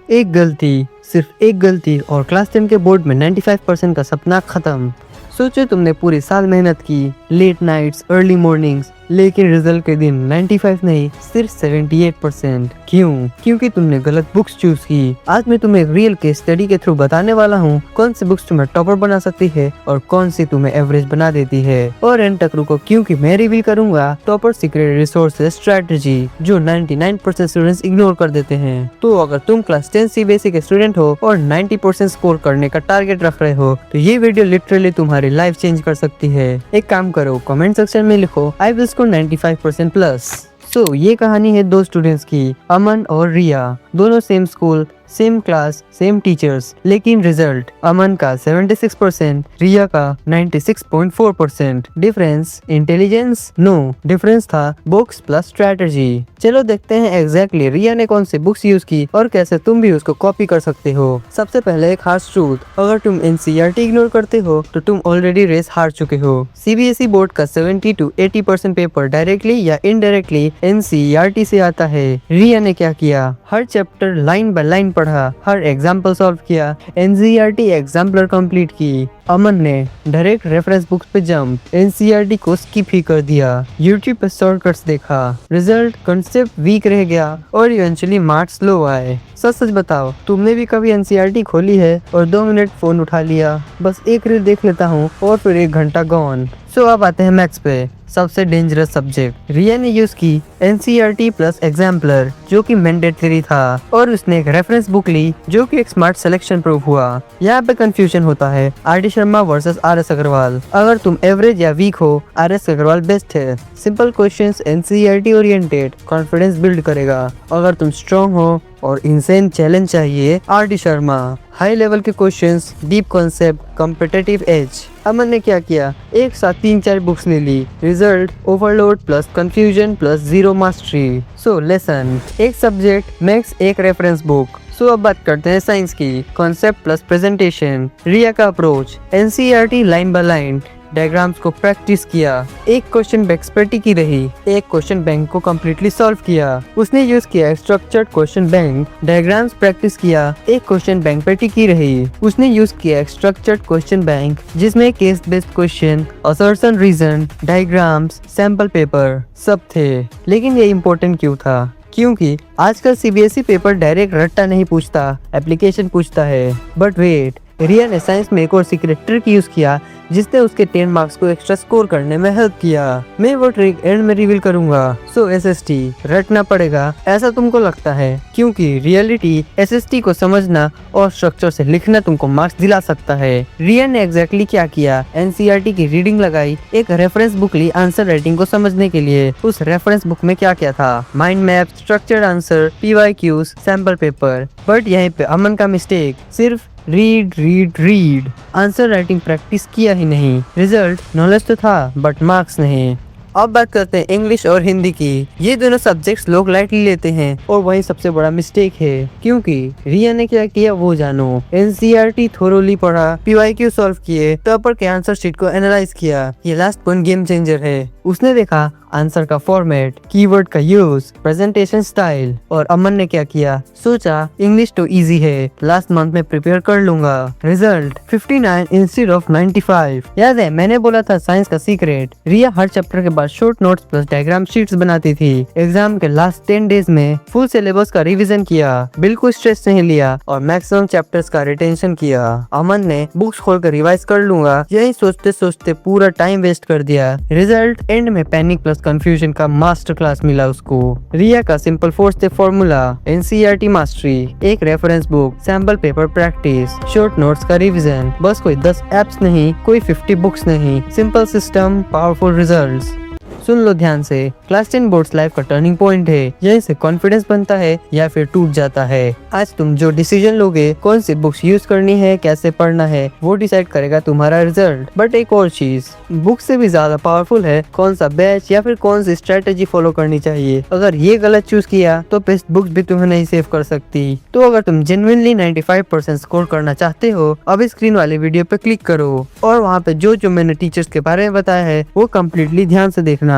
एक गलती, सिर्फ एक गलती और क्लास 10 के बोर्ड में 95% का सपना खत्म। सोचो तुमने पूरी साल मेहनत की, लेट नाइट्स, अर्ली मॉर्निंग्स, लेकिन रिजल्ट के दिन 95 नहीं, सिर्फ 78%। क्यों? क्योंकि तुमने गलत बुक्स चूज की। आज मैं तुम्हें एक रियल केस स्टडी के थ्रू बताने वाला हूँ कौन सी बुक्स तुम्हें टॉपर बना सकती है और कौन सी तुम्हें एवरेज बना देती है। और एंड तक रुको, क्योंकि मैं रिवील करूंगा टॉपर सीक्रेट रिसोर्सेज स्ट्रेटजी जो 99% स्टूडेंट्स इग्नोर कर देते हैं। तो अगर तुम क्लास 10 सीबीएसई के स्टूडेंट हो और 90% स्कोर करने का टारगेट रख रहे हो तो ये वीडियो लिटरली तुम्हारी लाइफ चेंज कर सकती है। एक काम करो, कमेंट सेक्शन में लिखो आई विल स्कोर 95% प्लस। ये कहानी है दो स्टूडेंट्स की, अमन और रिया। दोनों same school, same class, same teachers, लेकिन रिजल्ट अमन का 76%, रिया का 96.4%। Difference intelligence? नो, डिफरेंस था बुक्स प्लस स्ट्रेटजी। चलो देखते हैं एग्जैक्टली रिया ने कौन सी बुक्स यूज की और कैसे तुम भी उसको कॉपी कर सकते हो। सबसे पहले एक हार्श ट्रूथ, अगर तुम एनसीईआरटी इग्नोर करते हो तो तुम ऑलरेडी रेस हार चुके हो। सीबीएसई बोर्ड का 70 to 80% पेपर डायरेक्टली या इनडायरेक्टली एनसीईआरटी से आता है। रिया ने क्या किया? हर चैप्टर लाइन बाय लाइन पढ़ा, हर एग्जाम्पल सॉल्व किया, एनसीईआरटी एग्जाम्पलर कंप्लीट की। अमन ने डायरेक्ट रेफरेंस बुक्स पे जंप, एनसीईआरटी को स्किप ही कर दिया, यूट्यूब पे शॉर्टकट्स देखा। रिजल्ट कंसेप्ट वीक रह गया और इवेंचुअली मार्क्स लो आए। सच सच बताओ, तुमने भी कभी एनसीईआरटी खोली है और 2 मिनट फोन उठा लिया, बस एक रील देख लेता हूँ और फिर 1 घंटा गॉन। अब आते हैं मैथ्स पे, सबसे डेंजरस सब्जेक्ट। रिया ने यूज की एनसीईआरटी प्लस एग्जाम्पलर जो कि मैंडेटरी था और उसने एक रेफरेंस बुक ली जो कि एक स्मार्ट सिलेक्शन प्रूफ हुआ। यहाँ पे कंफ्यूजन होता है R D. Sharma versus R S. Agarwal. अगर तुम एवरेज या वीक हो, आर.एस. अग्रवाल बेस्ट है। Simple questions, NCERT oriented, confidence build करेगा। अगर तुम स्ट्रॉन्ग हो और इंसेन चैलेंज चाहिए, आर.डी. शर्मा। हाई लेवल के questions, deep concept, competitive edge. Aman ने क्या किया? एक साथ 3-4 बुक्स ले ली। Result overload plus confusion plus zero mastery. Lesson, एक सब्जेक्ट मैक्स एक रेफरेंस बुक। अब बात करते हैं साइंस की, कॉन्सेप्ट प्लस प्रेजेंटेशन। रिया का approach, NCERT line by line, diagrams को प्रैक्टिस किया, एक क्वेश्चन बैंक एक्सपर्टी की रही, एक क्वेश्चन बैंक को कम्प्लीटली सॉल्व किया। उसने यूज किया structured question bank, diagrams practice किया, एक क्वेश्चन बैंक पे टिकी रही। उसने यूज किया स्ट्रक्चर्ड क्वेश्चन बैंक जिसमें case based question, assertion reason, diagrams, sample paper सब थे। लेकिन ये इम्पोर्टेंट क्यों था? क्योंकि आजकल सीबीएसई पेपर डायरेक्ट रट्टा नहीं पूछता, एप्लीकेशन पूछता है। बट वेट, रिया ने साइंस में एक और सीक्रेट ट्रिक यूज किया जिसने उसके 10 मार्क्स को एक्स्ट्रा स्कोर करने में हेल्प किया। मैं वो ट्रिक एंड में रिवील करूंगा। एसएसटी रटना पड़ेगा ऐसा तुमको लगता है, क्योंकि रियलिटी एसएसटी को समझना और स्ट्रक्चर से लिखना तुमको मार्क्स दिला सकता है। रिया ने एग्जैक्टली क्या किया? एनसीईआरटी की रीडिंग लगाई, एक रेफरेंस बुक ली आंसर राइटिंग को समझने के लिए। उस रेफरेंस बुक में क्या क्या था? Mind map, structured answer, PYQs, sample paper. But यहीं पे अमन का मिस्टेक, सिर्फ read read read, answer writing practice किया ही नहीं। रिजल्ट नॉलेज तो था बट मार्क्स नहीं। अब बात करते हैं इंग्लिश और हिंदी की। ये दोनों सब्जेक्ट्स लोग लाइटली लेते हैं और वही सबसे बड़ा मिस्टेक है, क्योंकि रिया ने क्या किया वो जानो। एनसीईआरटी थोरोली पढ़ा, पीवाईक्यू सॉल्व किए, टॉपर के आंसर शीट को एनालाइज किया। ये लास्ट पॉइंट गेम चेंजर है। उसने देखा आंसर का फॉर्मेट, कीवर्ड का यूज, प्रेजेंटेशन स्टाइल। और अमन ने क्या किया? सोचा इंग्लिश तो इजी है, लास्ट मंथ में प्रिपेयर कर लूंगा। Result 59 instead of 95। याद है मैंने बोला था साइंस का सीक्रेट? रिया हर चैप्टर के बाद short notes plus diagram sheets बनाती थी। एग्जाम के लास्ट 10 डेज में फुल सिलेबस का रिविजन किया, बिल्कुल स्ट्रेस नहीं लिया और मैक्सिमम चैप्टर्स का रिटेंशन किया। अमन ने बुक्स खोलकर रिवाइज कर लूंगा यही सोचते सोचते पूरा टाइम वेस्ट कर दिया। रिजल्ट एंड में पैनिक प्लस कंफ्यूजन का मास्टर क्लास मिला उसको। रिया का simple 4 step formula, NCERT mastery, एक reference book, sample paper practice, short notes का रिवीजन। बस कोई 10 एप्स नहीं, कोई 50 बुक्स नहीं, सिंपल सिस्टम, पावरफुल रिजल्ट्स। सुन लो ध्यान से, क्लास 10 बोर्ड्स लाइफ का टर्निंग पॉइंट है। यहीं से कॉन्फिडेंस बनता है या फिर टूट जाता है। आज तुम जो डिसीजन लोगे, कौन सी बुक्स यूज करनी है, कैसे पढ़ना है, वो डिसाइड करेगा तुम्हारा रिजल्ट। बट एक और चीज, बुक से भी ज्यादा पावरफुल है कौन सा बैच या फिर कौन सी स्ट्रेटेजी फॉलो करनी चाहिए। अगर ये गलत चूज किया तो बेस्ट बुक्स भी तुम्हें नहीं सेव कर सकती। तो अगर तुम जेन्युइनली 95% स्कोर करना चाहते हो, अभी स्क्रीन वाले वीडियो पे क्लिक करो और वहाँ पे जो जो मैंने टीचर्स के बारे में बताया है वो कम्प्लीटली ध्यान से देखना।